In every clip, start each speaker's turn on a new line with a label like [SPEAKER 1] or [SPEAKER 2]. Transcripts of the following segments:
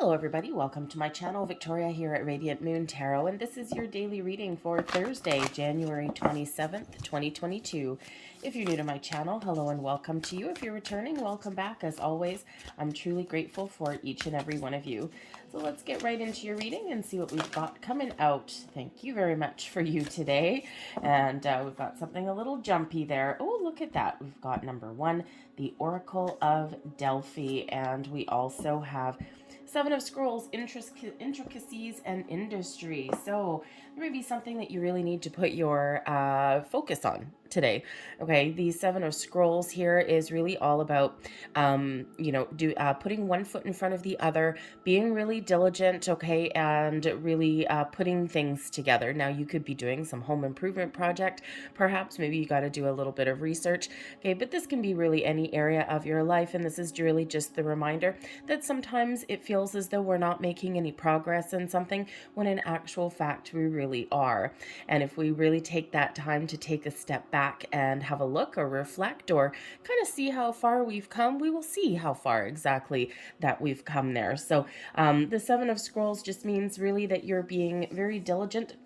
[SPEAKER 1] Hello everybody, welcome to my channel. Victoria here at Radiant Moon Tarot, and this is your daily reading for Thursday, January 27th, 2022. If you're new to my channel, hello and welcome to you. If you're returning, welcome back. As always, I'm truly grateful for each and every one of you. So let's get right into your reading and see what we've got coming out. Thank you very much for you today. And we've got something a little jumpy there. Oh, look at that. We've got number 1, the Oracle of Delphi, and we also have Seven of Scrolls, intricacies and industry. So there may be something that you really need to put your focus on today. Okay, the Seven of Scrolls here is really all about, putting one foot in front of the other, being really diligent, okay, and really putting things together. Now, you could be doing some home improvement project, perhaps. Maybe you got to do a little bit of research, okay, but this can be really any area of your life, and this is really just the reminder that sometimes it feels as though we're not making any progress in something when in actual fact we really are. And if we really take that time to take a step back and have a look or reflect or kind of see how far we've come, we will see how far exactly that we've come there. So the Seven of Scrolls just means really that you're being very diligent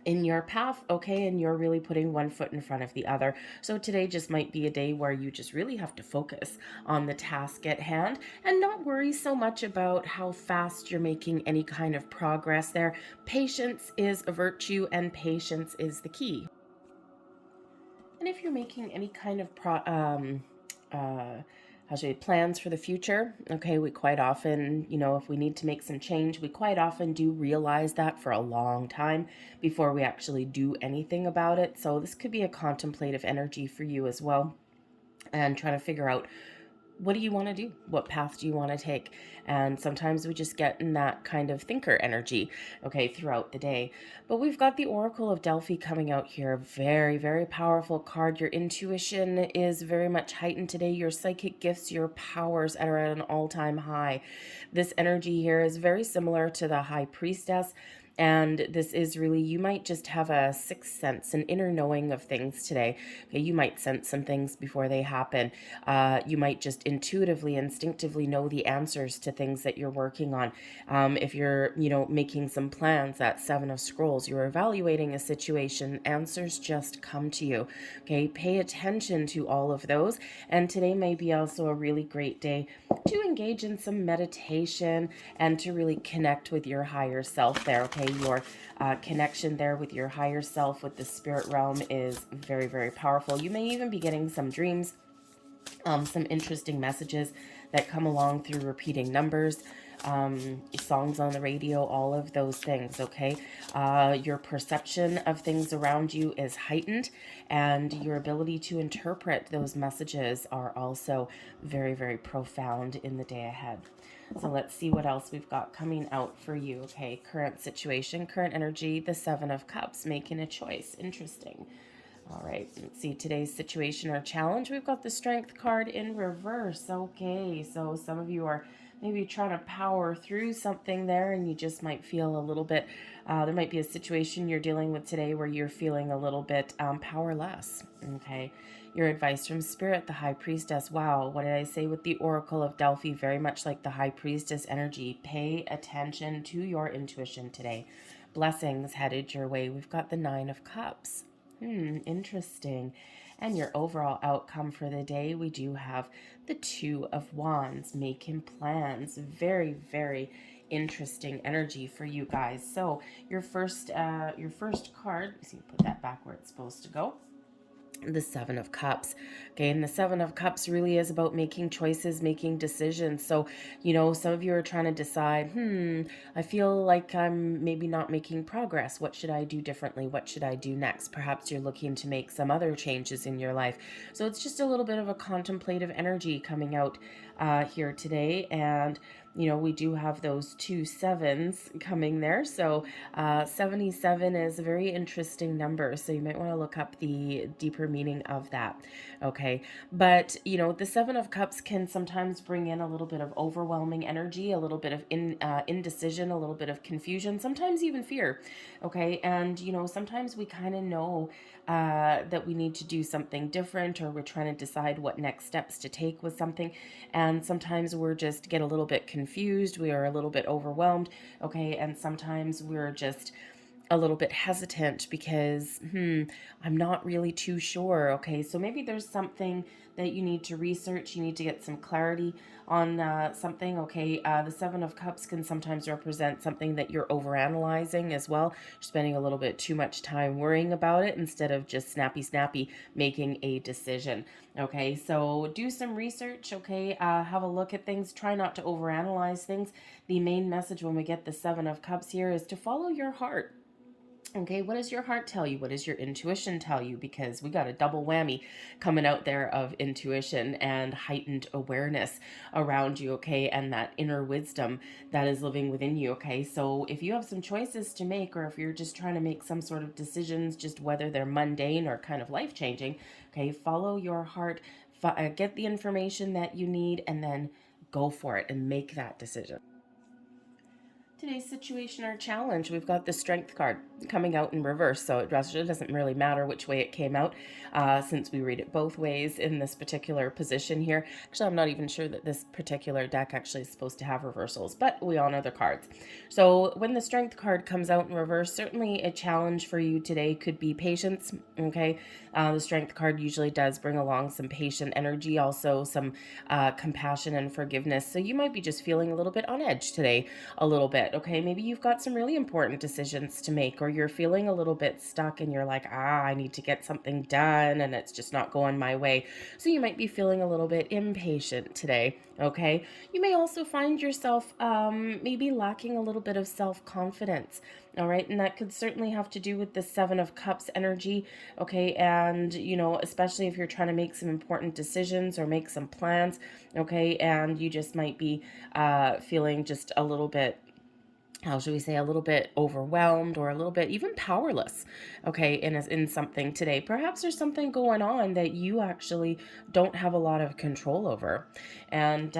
[SPEAKER 1] in your path, okay, and you're really putting one foot in front of the other. So today just might be a day where you just really have to focus on the task at hand and not worry so much about how fast you're making any kind of progress there. Patience is a virtue, and patience is the key. And if you're making any kind of plans for the future, okay, we quite often, if we need to make some change, we quite often do realize that for a long time before we actually do anything about it. So this could be a contemplative energy for you as well, and trying to figure out, what do you want to do? What path do you want to take? And sometimes we just get in that kind of thinker energy, okay, throughout the day. But we've got the Oracle of Delphi coming out here. Very, very powerful card. Your intuition is very much heightened today. Your psychic gifts, your powers are at an all-time high. This energy here is very similar to the High Priestess. And this is really, you might just have a sixth sense, an inner knowing of things today. Okay, you might sense some things before they happen. You might just intuitively, instinctively know the answers to things that you're working on. If you're, making some plans, that Seven of Scrolls, you're evaluating a situation, answers just come to you. Okay, pay attention to all of those. And today may be also a really great day to engage in some meditation and to really connect with your higher self there, okay? Your connection there with your higher self, with the spirit realm, is very, very powerful. You may even be getting some dreams, some interesting messages that come along through repeating numbers, songs on the radio, all of those things, okay? Your perception of things around you is heightened, and your ability to interpret those messages are also very, very profound in the day ahead. So let's see what else we've got coming out for you, okay? Current situation, current energy, the Seven of Cups, making a choice. Interesting. All right, let's see today's situation or challenge. We've got the Strength card in reverse. Okay, so some of you are maybe trying to power through something there, and you just might feel a little bit, there might be a situation you're dealing with today where you're feeling a little bit powerless, okay? Your advice from Spirit, the High Priestess. Wow, what did I say with the Oracle of Delphi? Very much like the High Priestess energy. Pay attention to your intuition today. Blessings headed your way. We've got the Nine of Cups. Interesting. And your overall outcome for the day, we do have the Two of Wands, making plans. Very, very interesting energy for you guys. So your first card, let's see, put that back where it's supposed to go. The Seven of Cups. Okay, and the Seven of Cups really is about making choices, making decisions. So, some of you are trying to decide, I feel like I'm maybe not making progress. What should I do differently? What should I do next? Perhaps you're looking to make some other changes in your life. So it's just a little bit of a contemplative energy coming out here today. And we do have those 2 sevens coming there. So 77 is a very interesting number. So you might want to look up the deeper meaning of that. Okay. But, the Seven of Cups can sometimes bring in a little bit of overwhelming energy, a little bit of indecision, a little bit of confusion, sometimes even fear. Okay. And, sometimes we kind of know that we need to do something different, or we're trying to decide what next steps to take with something. And and sometimes we're just get a little bit confused, we are a little bit overwhelmed, okay, and sometimes we're just a little bit hesitant because I'm not really too sure. Okay, so maybe there's something that you need to research, you need to get some clarity on something. Okay, the Seven of Cups can sometimes represent something that you're overanalyzing as well. You're spending a little bit too much time worrying about it instead of just snappy making a decision. Okay, so do some research. Okay, have a look at things, try not to overanalyze things. The main message when we get the Seven of Cups here is to follow your heart. Okay, what does your heart tell you? What does your intuition tell you? Because we got a double whammy coming out there of intuition and heightened awareness around you, okay, and that inner wisdom that is living within you, okay? So if you have some choices to make, or if you're just trying to make some sort of decisions, just whether they're mundane or kind of life changing, okay, follow your heart, get the information that you need, and then go for it and make that decision. Today's situation or challenge, we've got the Strength card coming out in reverse, so it doesn't really matter which way it came out, since we read it both ways in this particular position here. Actually, I'm not even sure that this particular deck actually is supposed to have reversals, but we all know the cards. So when the Strength card comes out in reverse, certainly a challenge for you today could be patience, okay? The Strength card usually does bring along some patient energy, also some compassion and forgiveness, so you might be just feeling a little bit on edge today, a little bit. Okay, maybe you've got some really important decisions to make, or you're feeling a little bit stuck and you're like, I need to get something done and it's just not going my way. So you might be feeling a little bit impatient today. Okay, you may also find yourself maybe lacking a little bit of self-confidence. All right, and that could certainly have to do with the Seven of Cups energy. Okay, and especially if you're trying to make some important decisions or make some plans. Okay, and you just might be feeling just a little bit, how should we say, a little bit overwhelmed or a little bit even powerless, okay, in something today. Perhaps there's something going on that you actually don't have a lot of control over. And,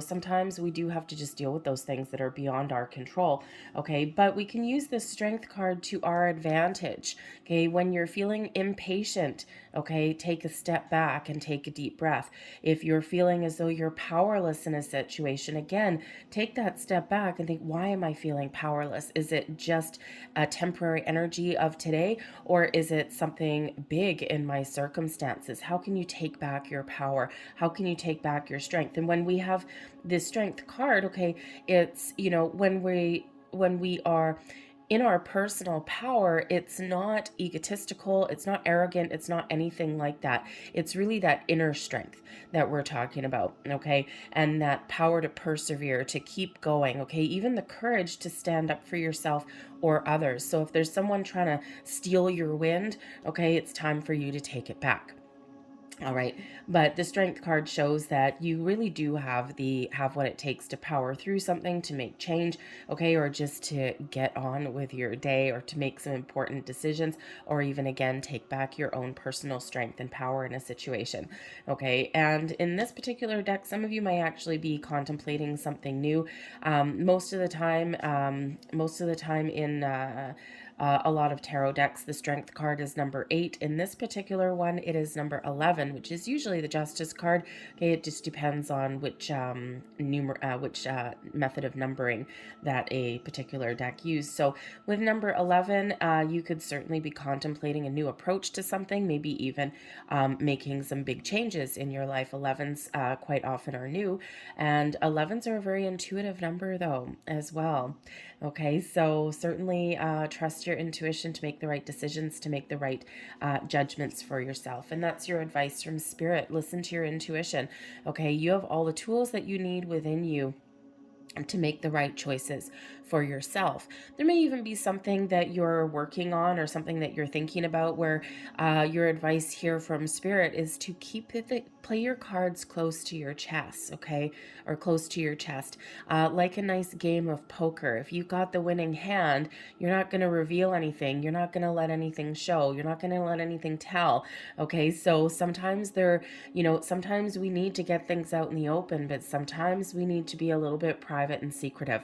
[SPEAKER 1] sometimes we do have to just deal with those things that are beyond our control, okay? But we can use the Strength card to our advantage, okay? When you're feeling impatient, okay, take a step back and take a deep breath. If you're feeling as though you're powerless in a situation, again, take that step back and think, why am I feeling powerless? Is it just a temporary energy of today, or is it something big in my circumstances? How can you take back your power? How can you take back your strength? And when we have this Strength card, okay, it's, when we are in our personal power, it's not egotistical, it's not arrogant, it's not anything like that. It's really that inner strength that we're talking about, okay? And that power to persevere, to keep going, okay? Even the courage to stand up for yourself or others. So if there's someone trying to steal your wind, okay, it's time for you to take it back. All right, but the Strength card shows that you really do have what it takes to power through something, to make change, okay, or just to get on with your day, or to make some important decisions, or even again take back your own personal strength and power in a situation, okay. And in this particular deck, some of you might actually be contemplating something new. Most of the time in a lot of tarot decks, the Strength card is number 8. In this particular one, it is number 11, which is usually the Justice card. Okay, it just depends on which method of numbering that a particular deck used. So with number 11, you could certainly be contemplating a new approach to something, maybe even making some big changes in your life. 11s quite often are new, and 11s are a very intuitive number though as well. Okay, so certainly trust your intuition to make the right decisions, to make the right judgments for yourself. And that's your advice from Spirit. Listen to your intuition. Okay, you have all the tools that you need within you to make the right choices for yourself. There may even be something that you're working on or something that you're thinking about where your advice here from Spirit is to play your cards close to your chest, okay, or close to your chest, like a nice game of poker. If you've got the winning hand, you're not going to reveal anything. You're not going to let anything show. You're not going to let anything tell, okay? So sometimes sometimes we need to get things out in the open, but sometimes we need to be a little bit private and secretive.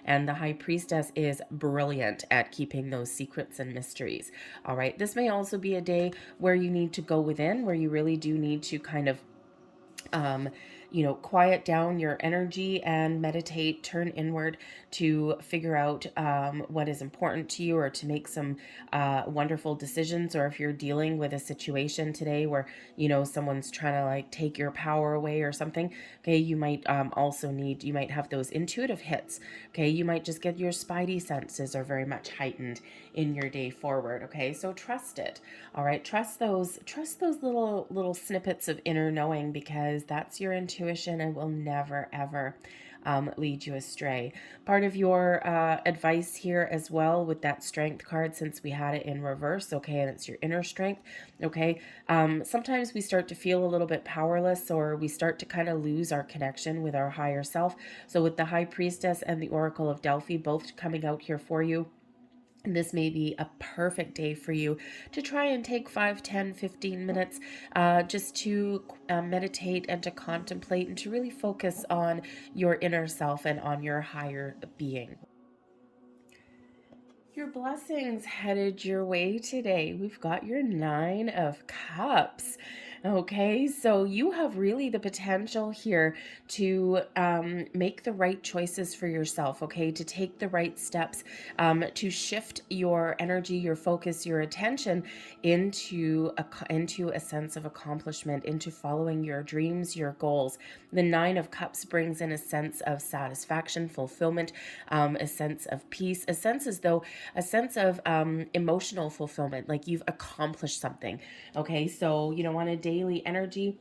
[SPEAKER 1] And the High Priestess is brilliant at keeping those secrets and mysteries. All right. This may also be a day where you need to go within, where you really do need to kind of quiet down your energy and meditate, turn inward to figure out what is important to you, or to make some wonderful decisions. Or if you're dealing with a situation today where, someone's trying to like take your power away or something, okay, you might you might have those intuitive hits. Okay, you might just get your spidey senses are very much heightened in your day forward. Okay, so trust it. All right, trust those little snippets of inner knowing, because that's your intuition and will never ever lead you astray. Part of your advice here as well with that strength card, since we had it in reverse, okay, and it's your inner strength, okay. Sometimes we start to feel a little bit powerless, or we start to kind of lose our connection with our higher self. So with the High Priestess and the Oracle of Delphi both coming out here for you, this may be a perfect day for you to try and take 5, 10, 15 minutes just to meditate and to contemplate and to really focus on your inner self and on your higher being. Your blessings headed your way today. We've got your 9 of Cups. Okay, so you have really the potential here to make the right choices for yourself, okay, to take the right steps, to shift your energy, your focus, your attention into a sense of accomplishment, into following your dreams, your goals. The 9 of Cups brings in a sense of satisfaction, fulfillment, a sense of peace, a sense of emotional fulfillment, like you've accomplished something. Okay, so on a daily energy,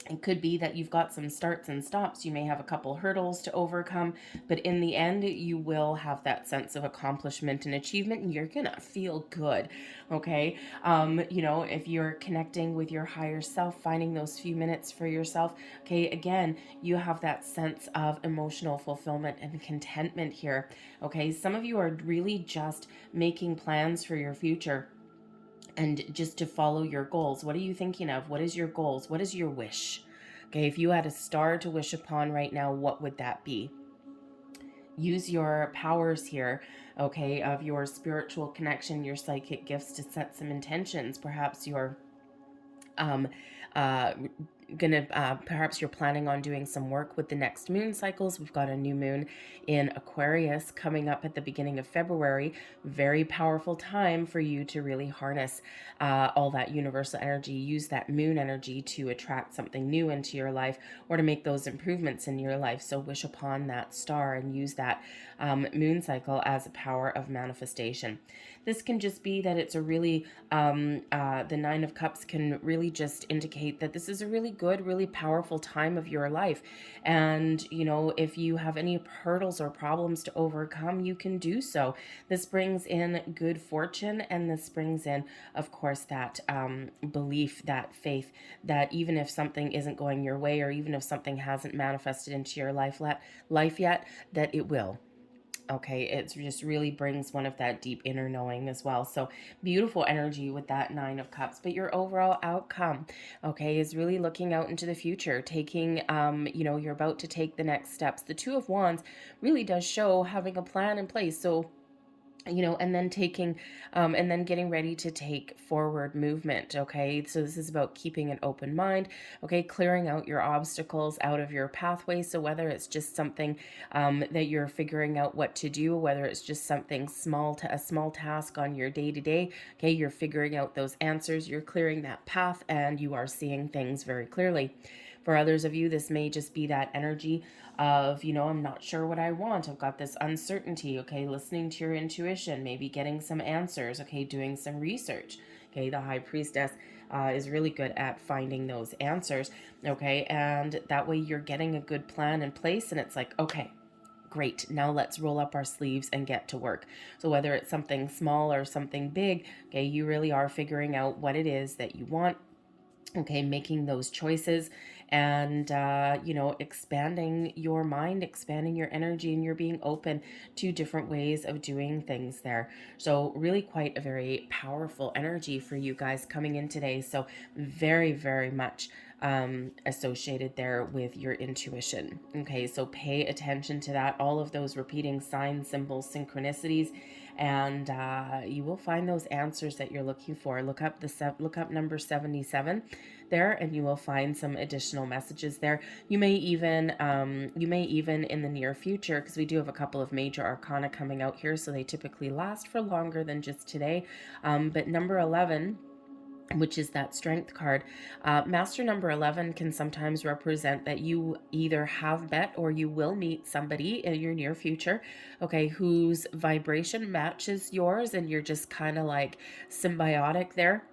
[SPEAKER 1] it could be that you've got some starts and stops. You may have a couple hurdles to overcome, but in the end, you will have that sense of accomplishment and achievement, and you're gonna feel good. Okay, if you're connecting with your higher self, finding those few minutes for yourself. Okay, again, you have that sense of emotional fulfillment and contentment here. Okay, some of you are really just making plans for your future and just to follow your goals. What are you thinking of? What is your goals? What is your wish? Okay, if you had a star to wish upon right now, what would that be? Use your powers here, okay, of your spiritual connection, your psychic gifts to set some intentions. Perhaps you're um, uh, perhaps you're planning on doing some work with the next moon cycles. We've got a new moon in Aquarius coming up at the beginning of February. Very powerful time for you to really harness all that universal energy. Use that moon energy to attract something new into your life, or to make those improvements in your life. So wish upon that star and use that moon cycle as a power of manifestation. This can just be that it's a really, the 9 of Cups can really just indicate that this is a really good, really powerful time of your life. And, if you have any hurdles or problems to overcome, you can do so. This brings in good fortune, and this brings in, of course, that belief, that faith, that even if something isn't going your way, or even if something hasn't manifested into your life yet, that it will. Okay, it just really brings one of that deep inner knowing as well. So beautiful energy with that 9 of Cups. But your overall outcome, okay, is really looking out into the future, taking, you're about to take the next steps. The 2 of Wands really does show having a plan in place. So and then and then getting ready to take forward movement. Okay, so this is about keeping an open mind. Okay, clearing out your obstacles out of your pathway. So whether it's just something that you're figuring out what to do, whether it's just something small, to a small task on your day to day, okay, you're figuring out those answers, you're clearing that path, and you are seeing things very clearly. For others of you, this may just be that energy of, I'm not sure what I want. I've got this uncertainty. Okay, listening to your intuition, maybe getting some answers. Okay, doing some research. Okay, the High Priestess is really good at finding those answers. Okay, and that way you're getting a good plan in place, and it's like, okay, great, now let's roll up our sleeves and get to work. So whether it's something small or something big, okay, you really are figuring out what it is that you want. Okay, making those choices, and expanding your mind, expanding your energy, and you're being open to different ways of doing things there. So really quite a very powerful energy for you guys coming in today. So very, very much associated there with your intuition. Okay, so pay attention to that, all of those repeating signs, symbols, synchronicities, and you will find those answers that you're looking for. Look up number 77 there, and you will find some additional messages there. You may even in the near future, because we do have a couple of major arcana coming out here, so they typically last for longer than just today. But number 11, which is that strength card. Master number 11 can sometimes represent that you either have met or you will meet somebody in your near future, okay, whose vibration matches yours, and you're just kind of like symbiotic there.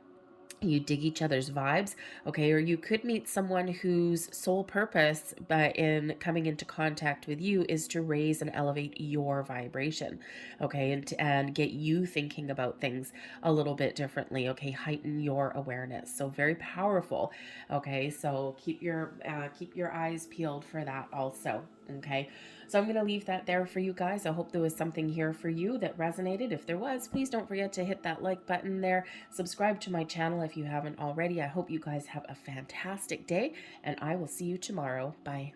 [SPEAKER 1] You dig each other's vibes, okay? Or you could meet someone whose sole purpose in coming into contact with you is to raise and elevate your vibration, okay? And get you thinking about things a little bit differently, okay? Heighten your awareness. So very powerful, okay? So keep your eyes peeled for that also, okay? So I'm going to leave that there for you guys. I hope there was something here for you that resonated. If there was, please don't forget to hit that like button there. Subscribe to my channel if you haven't already. I hope you guys have a fantastic day, and I will see you tomorrow. Bye.